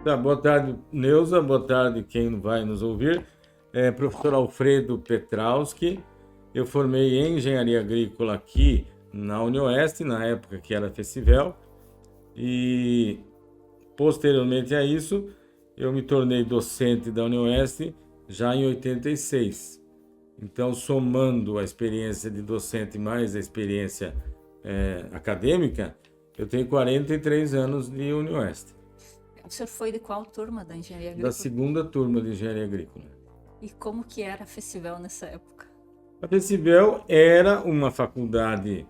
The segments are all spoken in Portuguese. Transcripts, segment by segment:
Tá, boa tarde, Neuza. Boa tarde, quem vai nos ouvir. Professor Alfredo Petrowski. Eu formei em Engenharia Agrícola aqui na UniOeste, na época que era Festivel. E, posteriormente a isso, eu me tornei docente da UniOeste já em 86. Então, somando a experiência de docente mais a experiência acadêmica, eu tenho 43 anos de UniOeste. O senhor foi de qual turma da Engenharia Da Agrícola? segunda turma de Engenharia Agrícola. E como que era a Festivel nessa época? A Festivel era uma faculdade,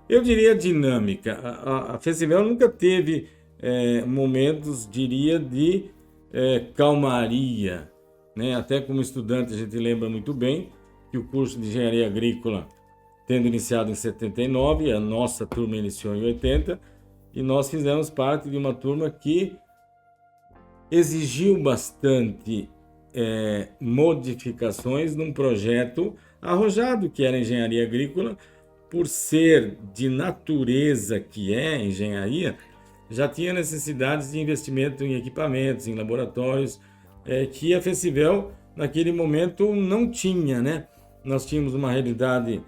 eu diria, dinâmica. A Festivel nunca teve momentos, diria, de calmaria, né? Até como estudante a gente lembra muito bem que o curso de Engenharia Agrícola, tendo iniciado em 79, a nossa turma iniciou em 80, e nós fizemos parte de uma turma que exigiu bastante modificações num projeto arrojado que era engenharia agrícola, por ser de natureza que é engenharia, já tinha necessidades de investimento em equipamentos, em laboratórios, que a Festivel naquele momento não tinha, né? Nós tínhamos uma realidade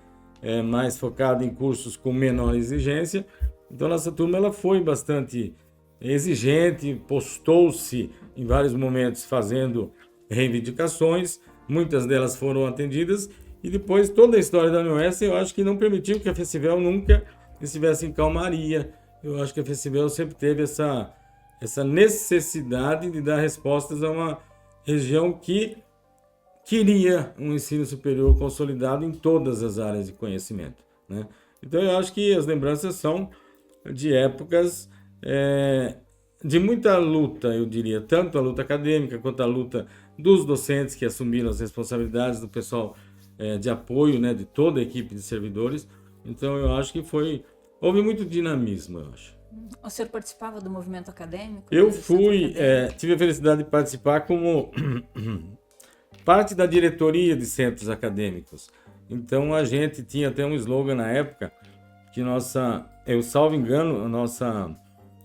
mais focada em cursos com menor exigência, então nossa turma ela foi bastante exigente, postou-se em vários momentos fazendo reivindicações, muitas delas foram atendidas, e depois toda a história da UniOeste eu acho que não permitiu que a Festivel nunca estivesse em calmaria. Eu acho que a Festivel sempre teve essa necessidade de dar respostas a uma região que queria um ensino superior consolidado em todas as áreas de conhecimento, né? Então eu acho que as lembranças são de épocas de muita luta, eu diria, tanto a luta acadêmica quanto a luta dos docentes que assumiram as responsabilidades, do pessoal de apoio, né, de toda a equipe de servidores. Então eu acho que houve muito dinamismo, eu acho. O senhor participava do movimento acadêmico? Eu tive a felicidade de participar como parte da diretoria de centros acadêmicos. Então a gente tinha até um slogan na época, que eu salvo engano,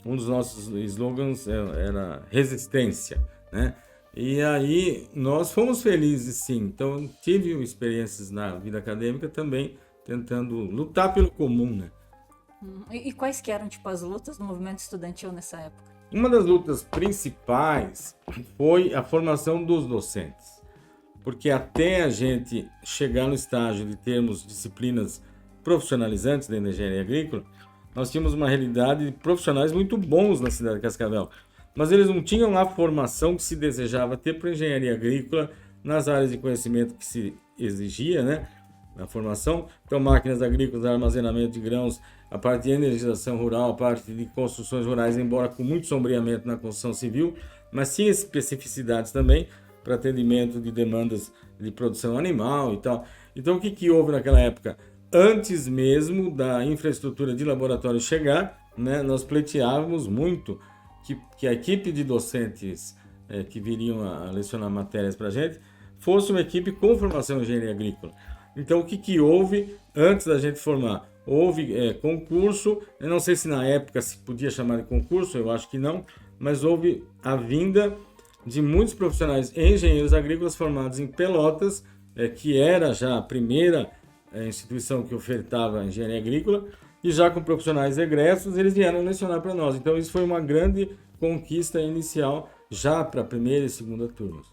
um dos nossos slogans era resistência, né? E aí nós fomos felizes, sim. Então tive experiências na vida acadêmica também, tentando lutar pelo comum, né? E quais que eram, tipo, as lutas do movimento estudantil nessa época? Uma das lutas principais foi a formação dos docentes. Porque até a gente chegar no estágio de termos disciplinas profissionalizantes dentro da engenharia agrícola, nós tínhamos uma realidade de profissionais muito bons na cidade de Cascavel, mas eles não tinham a formação que se desejava ter para a engenharia agrícola nas áreas de conhecimento que se exigia, né, na formação. Então, máquinas agrícolas, armazenamento de grãos, a parte de energização rural, a parte de construções rurais, embora com muito sombreamento na construção civil, mas tinha especificidades também para atendimento de demandas de produção animal e tal. Então, o que houve naquela época? Antes mesmo da infraestrutura de laboratório chegar, né, nós pleiteávamos muito que a equipe de docentes que viriam a lecionar matérias para a gente fosse uma equipe com formação em engenharia agrícola. Então, o que houve antes da gente formar? Houve concurso, eu não sei se na época se podia chamar de concurso, eu acho que não, mas houve a vinda de muitos profissionais engenheiros agrícolas formados em Pelotas, que era já a primeira instituição que ofertava engenharia agrícola, e já com profissionais egressos, eles vieram lecionar para nós. Então, isso foi uma grande conquista inicial já para a primeira e segunda turmas.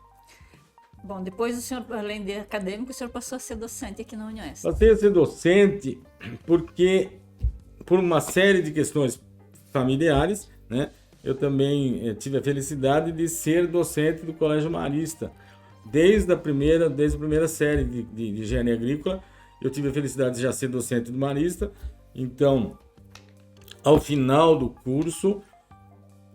Bom, depois o senhor, além de acadêmico, o senhor passou a ser docente aqui na UniOeste. Passei a ser docente porque, por uma série de questões familiares, né, eu também tive a felicidade de ser docente do Colégio Marista. Desde a primeira série de engenharia agrícola, eu tive a felicidade de já ser docente do Marista. Então, ao final do curso,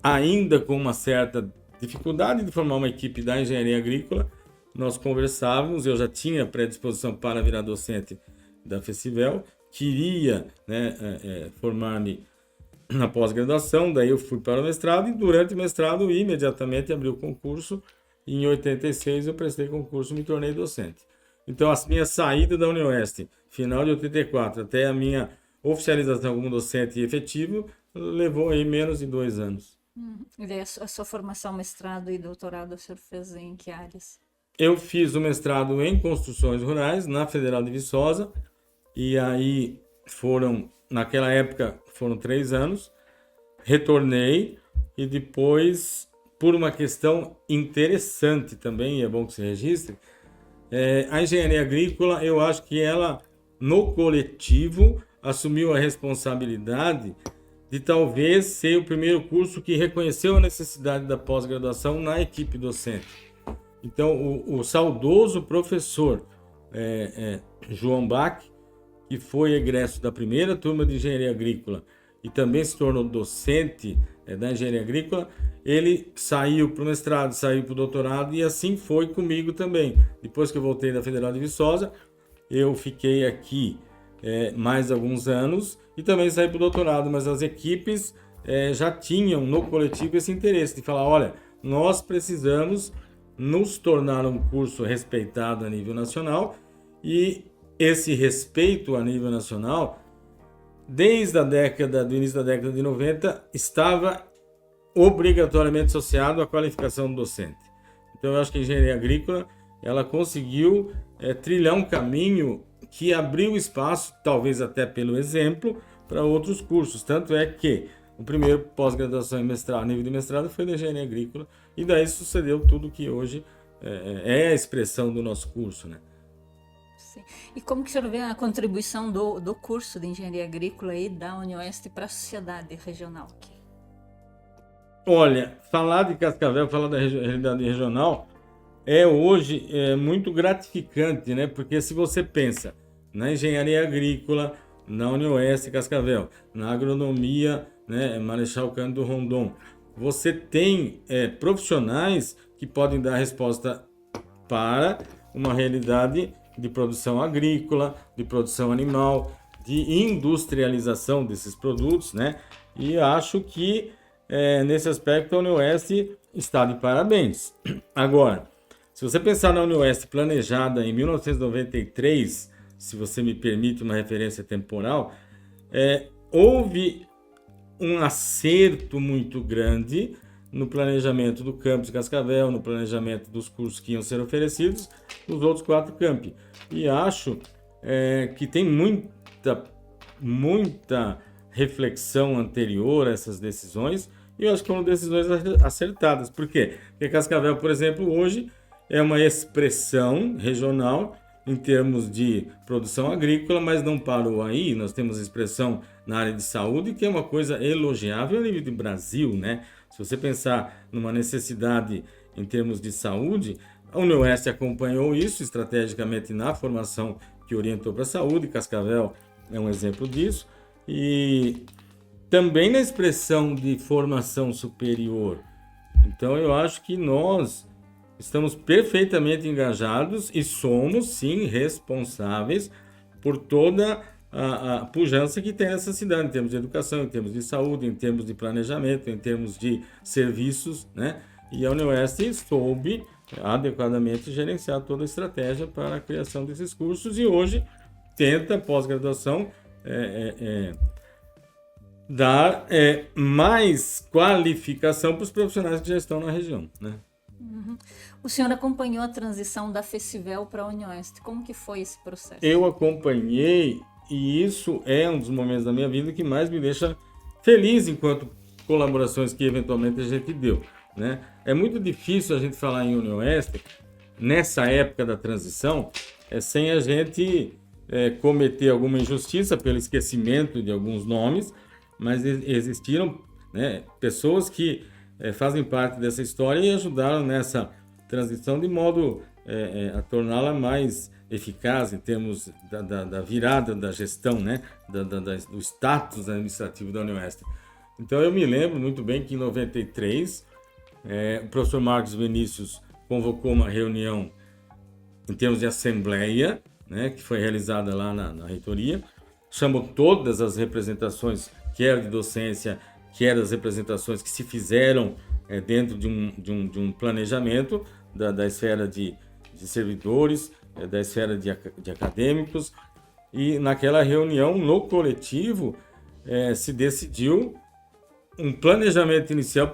ainda com uma certa dificuldade de formar uma equipe da engenharia agrícola, nós conversávamos, eu já tinha predisposição para virar docente da Festivel, queria, né, formar-me na pós-graduação, daí eu fui para o mestrado, e durante o mestrado imediatamente abri o concurso, e em 86 eu prestei concurso e me tornei docente. Então, a minha saída da UniOeste, final de 84, até a minha oficialização como docente efetivo, levou aí menos de 2 anos. E daí a sua formação, mestrado e doutorado, o senhor fez em que áreas? Eu fiz o mestrado em construções rurais na Federal de Viçosa, e aí naquela época, foram 3 anos, retornei, e depois, por uma questão interessante também, e é bom que se registre, a engenharia agrícola, eu acho que ela, no coletivo, assumiu a responsabilidade de talvez ser o primeiro curso que reconheceu a necessidade da pós-graduação na equipe docente. Então, o saudoso professor João Bach, que foi egresso da primeira turma de engenharia agrícola e também se tornou docente da engenharia agrícola, ele saiu para o mestrado, saiu para o doutorado, e assim foi comigo também. Depois que eu voltei da Federal de Viçosa, eu fiquei aqui mais alguns anos e também saí para o doutorado, mas as equipes já tinham no coletivo esse interesse de falar, olha, nós precisamos nos tornar um curso respeitado a nível nacional, e esse respeito a nível nacional, desde do início da década de 90, estava obrigatoriamente associado à qualificação do docente. Então eu acho que a engenharia agrícola, ela conseguiu trilhar um caminho que abriu espaço, talvez até pelo exemplo, para outros cursos. Tanto é que o primeiro pós-graduação em mestrado, nível de mestrado, foi da engenharia agrícola, e daí sucedeu tudo que hoje é a expressão do nosso curso, né? Sim. E como que o senhor vê a contribuição do curso de engenharia agrícola e da UniOeste para a sociedade regional aqui? Olha, falar de Cascavel, falar da realidade regional, hoje muito gratificante, né? Porque se você pensa na engenharia agrícola, na UniOeste Cascavel, na agronomia, né, Marechal Cândido Rondon, você tem profissionais que podem dar resposta para uma realidade de produção agrícola, de produção animal, de industrialização desses produtos, né? E acho que nesse aspecto a UniOeste está de parabéns. Agora, se você pensar na UniOeste planejada em 1993, se você me permite uma referência temporal, houve um acerto muito grande no planejamento do campus de Cascavel, no planejamento dos cursos que iam ser oferecidos nos outros 4 campi. E acho que tem muita reflexão anterior a essas decisões, e eu acho que foram decisões acertadas. Por quê? Porque Cascavel, por exemplo, hoje é uma expressão regional em termos de produção agrícola, mas não parou aí. Nós temos expressão na área de saúde, que é uma coisa elogiável a nível de Brasil, né? Se você pensar numa necessidade em termos de saúde, a UniOeste acompanhou isso estrategicamente na formação que orientou para a saúde. Cascavel é um exemplo disso. E também na expressão de formação superior. Então eu acho que nós estamos perfeitamente engajados e somos, sim, responsáveis por toda a pujança que tem nessa cidade, em termos de educação, em termos de saúde, em termos de planejamento, em termos de serviços, né? E a UniOeste soube adequadamente gerenciar toda a estratégia para a criação desses cursos, e hoje tenta, pós-graduação, dar mais qualificação para os profissionais que já estão na região, né? Uhum. O senhor acompanhou a transição da Festivel para a UniOeste. Como que foi esse processo? Eu acompanhei, e isso é um dos momentos da minha vida que mais me deixa feliz enquanto colaborações que eventualmente a gente deu, né? É muito difícil a gente falar em UniOeste nessa época da transição sem a gente cometer alguma injustiça pelo esquecimento de alguns nomes, mas existiram, né, pessoas que fazem parte dessa história e ajudaram nessa transição de modo a torná-la mais eficaz em termos da virada da gestão, né, do status administrativo da UniOeste. Então eu me lembro muito bem que em 93 o professor Marcos Vinícius convocou uma reunião em termos de assembleia, né, que foi realizada lá na reitoria, chamou todas as representações, quer de docência, quer das representações que se fizeram dentro de um planejamento da esfera de servidores, da esfera de acadêmicos, e naquela reunião, no coletivo, se decidiu um planejamento inicial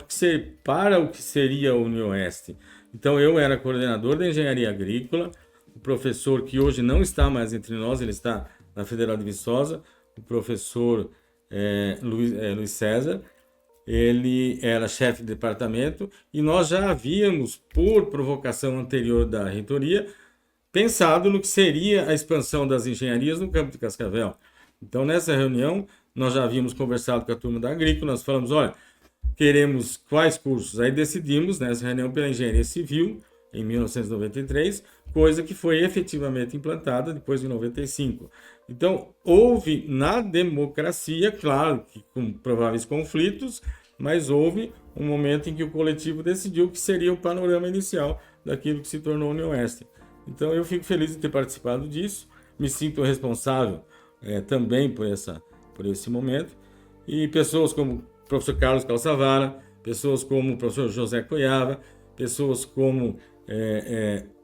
para o que seria o UniOeste. Então, eu era coordenador da engenharia agrícola, o professor que hoje não está mais entre nós, ele está na Federal de Viçosa, o professor Luiz César, ele era chefe de departamento e nós já havíamos, por provocação anterior da reitoria, pensado no que seria a expansão das engenharias no campo de Cascavel. Então, nessa reunião, nós já havíamos conversado com a turma da agrícola, nós falamos, olha, queremos quais cursos? Aí decidimos, nessa reunião, pela engenharia civil, em 1993, coisa que foi efetivamente implantada depois de 95. Então, houve na democracia, claro, que com prováveis conflitos, mas houve um momento em que o coletivo decidiu que seria o panorama inicial daquilo que se tornou a UniOeste. Então, eu fico feliz de ter participado disso, me sinto responsável também por esse momento, e pessoas como o professor Carlos Calçavara, pessoas como o professor José Coiava, pessoas como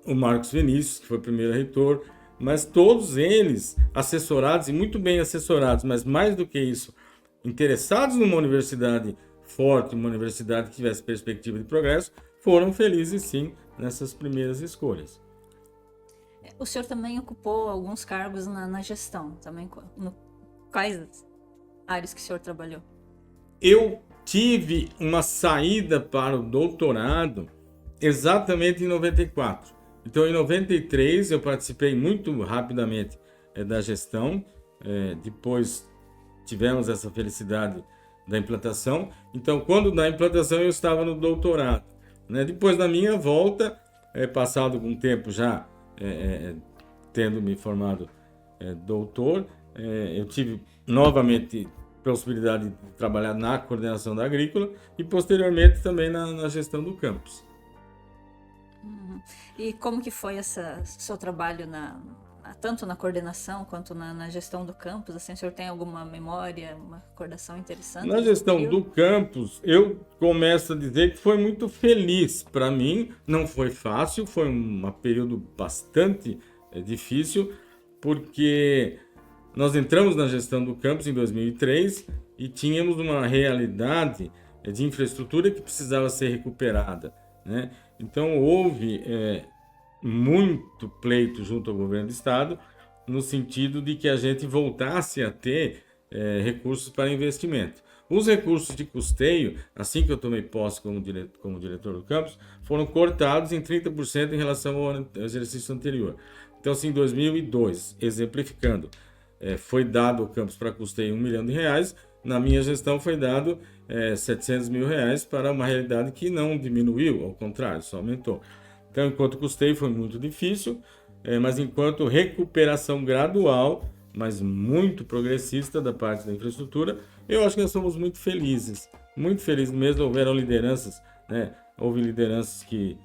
o Marcos Vinícius, que foi o primeiro reitor, mas todos eles assessorados, e muito bem assessorados, mas mais do que isso, interessados numa universidade forte, uma universidade que tivesse perspectiva de progresso, foram felizes sim nessas primeiras escolhas. O senhor também ocupou alguns cargos na gestão, também quais áreas que o senhor trabalhou? Eu tive uma saída para o doutorado exatamente em 94. Então, em 93, eu participei muito rapidamente da gestão. Depois tivemos essa felicidade da implantação. Então, quando da implantação, eu estava no doutorado. Depois da minha volta, passado algum tempo já tendo me formado doutor, eu tive novamente possibilidade de trabalhar na coordenação da agrícola e posteriormente também na gestão do campus. E como que foi seu trabalho tanto na coordenação quanto na gestão do campus? Assim, o senhor tem alguma memória, uma recordação interessante? Na gestão do campus, eu começo a dizer que foi muito feliz para mim. Não foi fácil, foi um período bastante difícil, porque nós entramos na gestão do campus em 2003 e tínhamos uma realidade de infraestrutura que precisava ser recuperada, né? Então, houve muito pleito junto ao governo do estado, no sentido de que a gente voltasse a ter recursos para investimento. Os recursos de custeio, assim que eu tomei posse como diretor do campus, foram cortados em 30% em relação ao exercício anterior. Então, assim, em 2002, exemplificando, foi dado ao campus para custeio R$1 milhão, na minha gestão foi dado R$700 mil para uma realidade que não diminuiu, ao contrário, só aumentou. Então, enquanto custeio foi muito difícil, mas enquanto recuperação gradual, mas muito progressista da parte da infraestrutura, eu acho que nós somos muito felizes mesmo. Houveram lideranças, né? Houve lideranças que,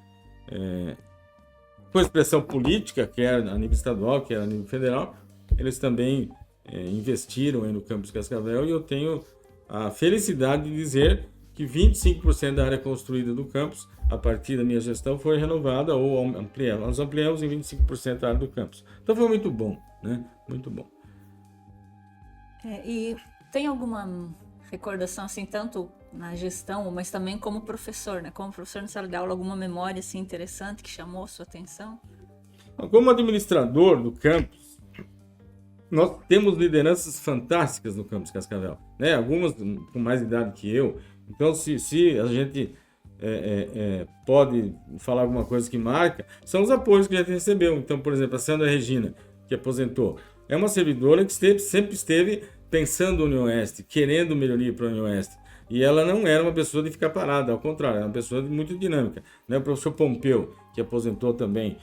com expressão política, quer a nível estadual, quer a nível federal, eles também investiram no campus Cascavel, e eu tenho a felicidade de dizer que 25% da área construída do campus, a partir da minha gestão, foi renovada ou ampliada. Nós ampliamos em 25% a área do campus. Então foi muito bom, né? Muito bom. E tem alguma recordação, assim, tanto na gestão, mas também como professor, né? Como professor na sala de aula, alguma memória assim, interessante que chamou a sua atenção? Como administrador do campus, nós temos lideranças fantásticas no campus Cascavel, né? Algumas com mais idade que eu. Então, se a gente pode falar alguma coisa que marca, são os apoios que a gente recebeu. Então, por exemplo, a Sandra Regina, que aposentou, é uma servidora que sempre esteve pensando no UniOeste, querendo melhoria para o UniOeste. E ela não era uma pessoa de ficar parada, ao contrário, era uma pessoa muito dinâmica, né? O professor Pompeu, que aposentou também,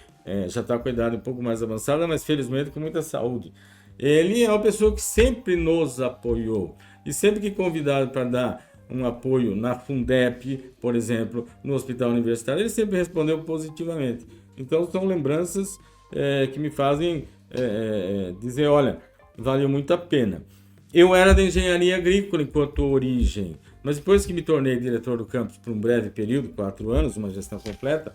já está com a idade um pouco mais avançada, mas felizmente com muita saúde. Ele é uma pessoa que sempre nos apoiou. E sempre que convidado para dar um apoio na Fundep, por exemplo, no Hospital Universitário, ele sempre respondeu positivamente. Então, são lembranças que me fazem dizer, olha, valeu muito a pena. Eu era da engenharia agrícola enquanto origem, mas depois que me tornei diretor do campus por um breve período, 4 anos, uma gestão completa,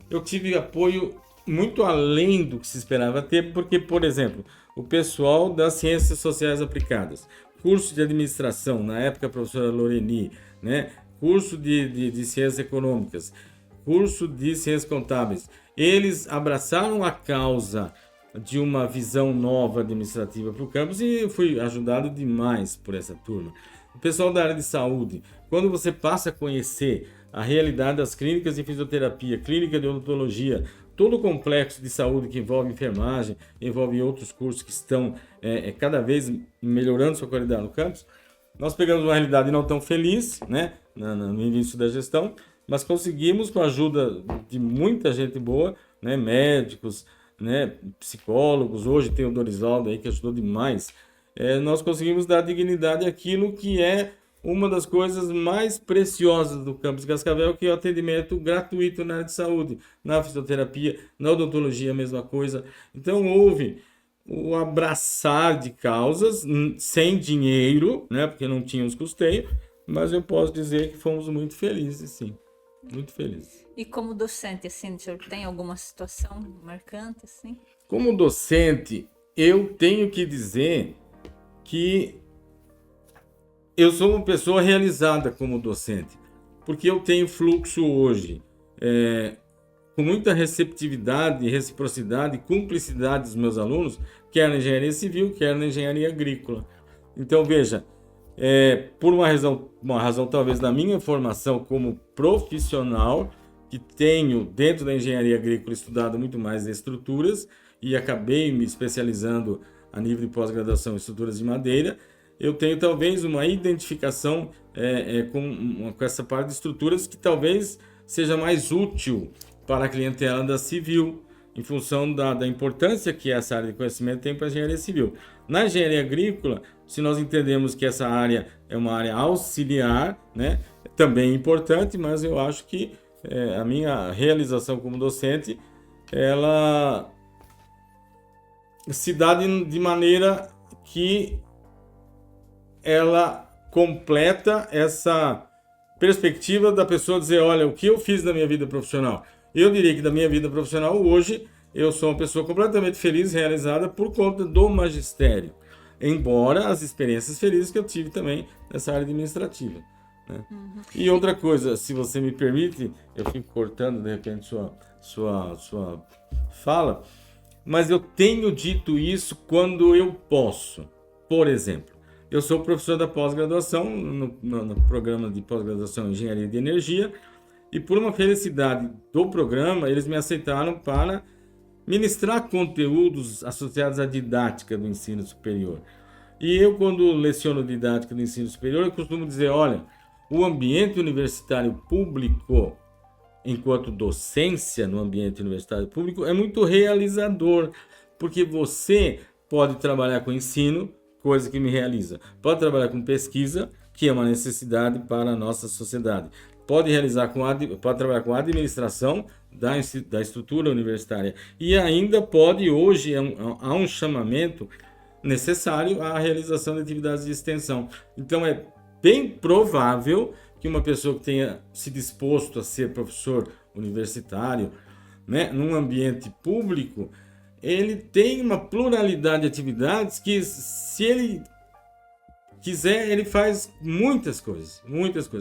eu tive apoio muito além do que se esperava ter, porque, por exemplo, o pessoal das ciências sociais aplicadas, curso de administração, na época a professora Loreni, né? Curso de ciências econômicas, curso de ciências contábeis, eles abraçaram a causa de uma visão nova administrativa para o campus e eu fui ajudado demais por essa turma. O pessoal da área de saúde, quando você passa a conhecer a realidade das clínicas de fisioterapia, clínica de odontologia, todo o complexo de saúde que envolve enfermagem, envolve outros cursos que estão cada vez melhorando sua qualidade no campus, nós pegamos uma realidade não tão feliz, né, no início da gestão, mas conseguimos, com a ajuda de muita gente boa, né, médicos, né, psicólogos, hoje tem o Dorisvaldo aí que ajudou demais, nós conseguimos dar dignidade àquilo que é uma das coisas mais preciosas do campus Cascavel, que é o atendimento gratuito na área de saúde, na fisioterapia, na odontologia, a mesma coisa. Então houve o abraçar de causas sem dinheiro, né, porque não tínhamos custeio, mas eu posso dizer que fomos muito felizes, sim. Muito felizes. E como docente, assim, o senhor tem alguma situação marcante, assim? Como docente, eu tenho que dizer que eu sou uma pessoa realizada como docente, porque eu tenho fluxo hoje com muita receptividade, reciprocidade e cumplicidade dos meus alunos, quer na engenharia civil, quer na engenharia agrícola. Então, veja, por uma razão talvez da minha formação como profissional, que tenho dentro da engenharia agrícola estudado muito mais estruturas e acabei me especializando a nível de pós-graduação em estruturas de madeira, eu tenho talvez uma identificação com essa parte de estruturas que talvez seja mais útil para a clientela da civil, em função da importância que essa área de conhecimento tem para a engenharia civil. Na engenharia agrícola, se nós entendemos que essa área é uma área auxiliar, né, também importante, mas eu acho que a minha realização como docente, ela se dá de maneira que ela completa essa perspectiva da pessoa dizer, olha, o que eu fiz na minha vida profissional? Eu diria que da minha vida profissional, hoje, eu sou uma pessoa completamente feliz, realizada por conta do magistério. Embora as experiências felizes que eu tive também nessa área administrativa. Né? Uhum. E outra coisa, se você me permite, eu fico cortando de repente sua fala, mas eu tenho dito isso quando eu posso. Por exemplo, eu sou professor da pós-graduação, no programa de pós-graduação em Engenharia de Energia, e por uma felicidade do programa, eles me aceitaram para ministrar conteúdos associados à didática do ensino superior. E eu, quando leciono didática do ensino superior, eu costumo dizer, olha, o ambiente universitário público, enquanto docência no ambiente universitário público, é muito realizador, porque você pode trabalhar com ensino, coisa que me realiza. Pode trabalhar com pesquisa, que é uma necessidade para a nossa sociedade. Pode trabalhar com administração da estrutura universitária. E ainda pode, hoje, há um chamamento necessário à realização de atividades de extensão. Então, é bem provável que uma pessoa que tenha se disposto a ser professor universitário, né, num ambiente público, ele tem uma pluralidade de atividades que, se ele quiser, ele faz muitas coisas.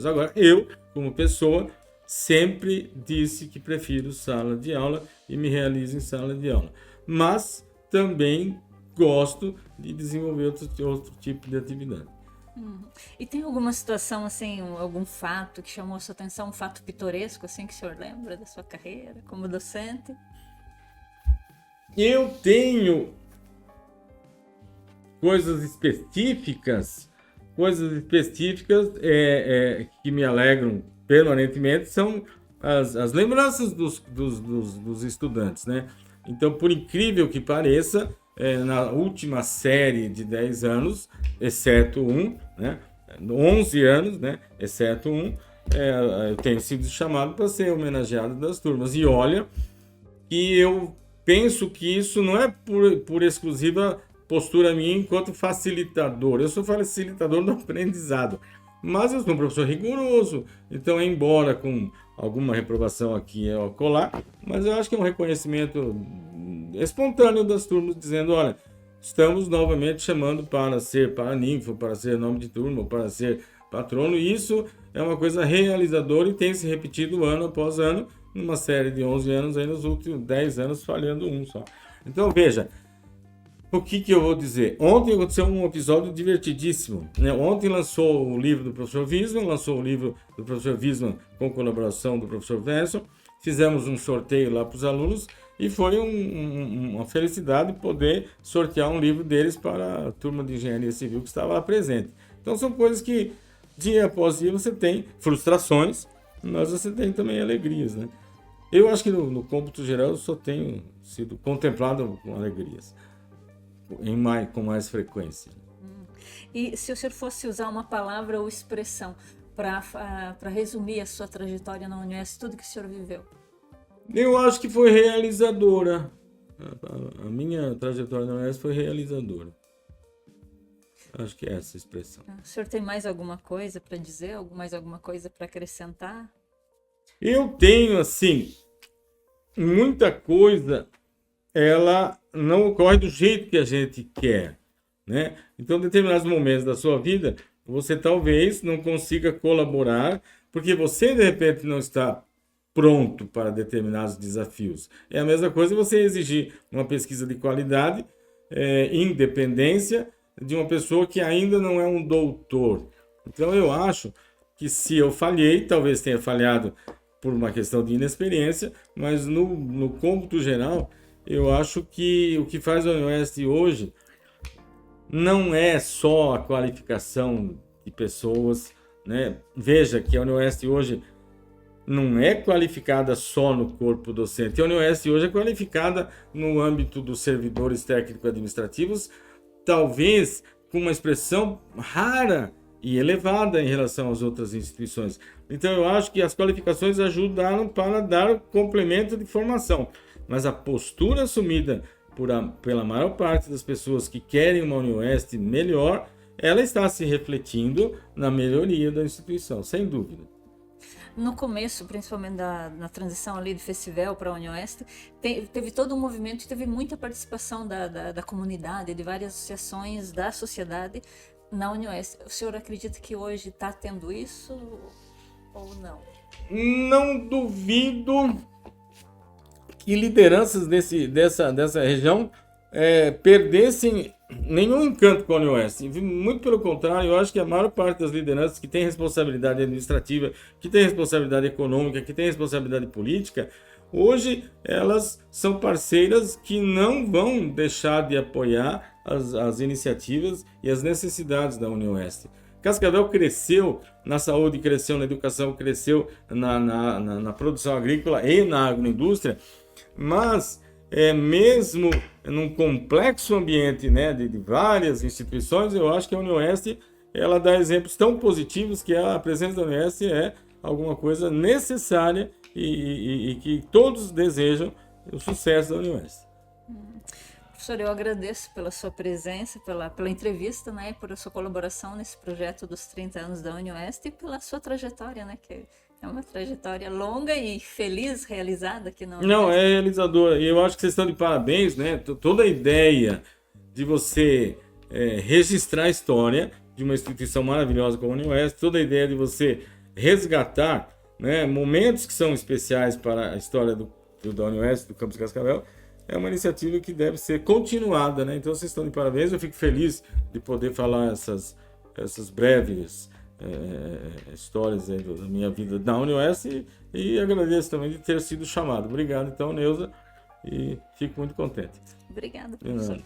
Agora, eu, como pessoa, sempre disse que prefiro sala de aula e me realizo em sala de aula. Mas também gosto de desenvolver outro tipo de atividade. E tem alguma situação, assim, algum fato que chamou a sua atenção, um fato pitoresco, assim, que o senhor lembra da sua carreira como docente? Eu tenho coisas específicas que me alegram permanentemente, são as lembranças dos estudantes, né? Então, por incrível que pareça, na última série de 10 anos, exceto um, né? 11 anos, né? Exceto um, eu tenho sido chamado para ser homenageado das turmas. E olha que eu penso que isso não é por exclusiva postura minha enquanto facilitador. Eu sou facilitador do aprendizado, Mas eu sou um professor rigoroso, então, embora com alguma reprovação aqui e acolá, mas eu acho que é um reconhecimento espontâneo das turmas, dizendo, olha, estamos novamente chamando para ser paraninfo, para ser nome de turma, para ser patrono, e isso é uma coisa realizadora e tem se repetido ano após ano, numa série de 11 anos, aí nos últimos 10 anos falhando um só. Então, veja, o que eu vou dizer? Ontem aconteceu um episódio divertidíssimo, né? Ontem lançou o livro do professor Wiesmann, lançou o livro do professor Wiesmann com colaboração do professor Wenson, fizemos um sorteio lá para os alunos e foi uma felicidade poder sortear um livro deles para a turma de engenharia civil que estava lá presente. Então são coisas que dia após dia você tem frustrações, mas você tem também alegrias, né? Eu acho que no cômputo geral eu só tenho sido contemplado com alegrias, com mais frequência. E se o senhor fosse usar uma palavra ou expressão para resumir a sua trajetória na UniOeste, tudo que o senhor viveu? Eu acho que foi realizadora. A minha trajetória na UniOeste foi realizadora. Acho que é essa a expressão. O senhor tem mais alguma coisa para dizer? Mais alguma coisa para acrescentar? Eu tenho, assim, muita coisa, ela não ocorre do jeito que a gente quer, né? Então, em determinados momentos da sua vida, você talvez não consiga colaborar, porque você, de repente, não está pronto para determinados desafios. É a mesma coisa você exigir uma pesquisa de qualidade, independência, de uma pessoa que ainda não é um doutor. Então, eu acho que se eu falhei, talvez tenha falhado por uma questão de inexperiência, mas no cômputo geral, eu acho que o que faz a UniOeste hoje não é só a qualificação de pessoas, né? Veja que a UniOeste hoje não é qualificada só no corpo docente. A UniOeste hoje é qualificada no âmbito dos servidores técnico-administrativos, talvez com uma expressão rara e elevada em relação às outras instituições. Então, eu acho que as qualificações ajudaram para dar complemento de formação, mas a postura assumida pela maior parte das pessoas que querem uma UniOeste melhor, ela está se refletindo na melhoria da instituição, sem dúvida. No começo, principalmente na transição ali do festival para a UniOeste, teve todo um movimento e teve muita participação da comunidade, de várias associações da sociedade na UniOeste. O senhor acredita que hoje está tendo isso ou não? Não duvido que lideranças dessa região perdessem nenhum encanto com a UniOeste. Muito pelo contrário, eu acho que a maior parte das lideranças que tem responsabilidade administrativa, que tem responsabilidade econômica, que tem responsabilidade política, hoje elas são parceiras que não vão deixar de apoiar as iniciativas e as necessidades da UniOeste. Cascavel cresceu na saúde, cresceu na educação, cresceu na produção agrícola e na agroindústria, mas mesmo num complexo ambiente, né, de várias instituições, eu acho que a UniOeste ela dá exemplos tão positivos que a presença da UniOeste é alguma coisa necessária e que todos desejam o sucesso da UniOeste. Professor, eu agradeço pela sua presença, pela entrevista, né, por a sua colaboração nesse projeto dos 30 anos da UniOeste e pela sua trajetória, né, que é uma trajetória longa e feliz, realizada aqui na UniOeste. Não, é realizadora. E eu acho que vocês estão de parabéns, né? Toda a ideia de você registrar a história de uma instituição maravilhosa como a UniOeste, toda a ideia de você resgatar, né, momentos que são especiais para a história da UniOeste, do campus Cascavel, é uma iniciativa que deve ser continuada, né? Então vocês estão de parabéns, eu fico feliz de poder falar essas breves histórias aí da minha vida na UniOeste e agradeço também de ter sido chamado. Obrigado então, Neuza, e fico muito contente. Obrigada, professor.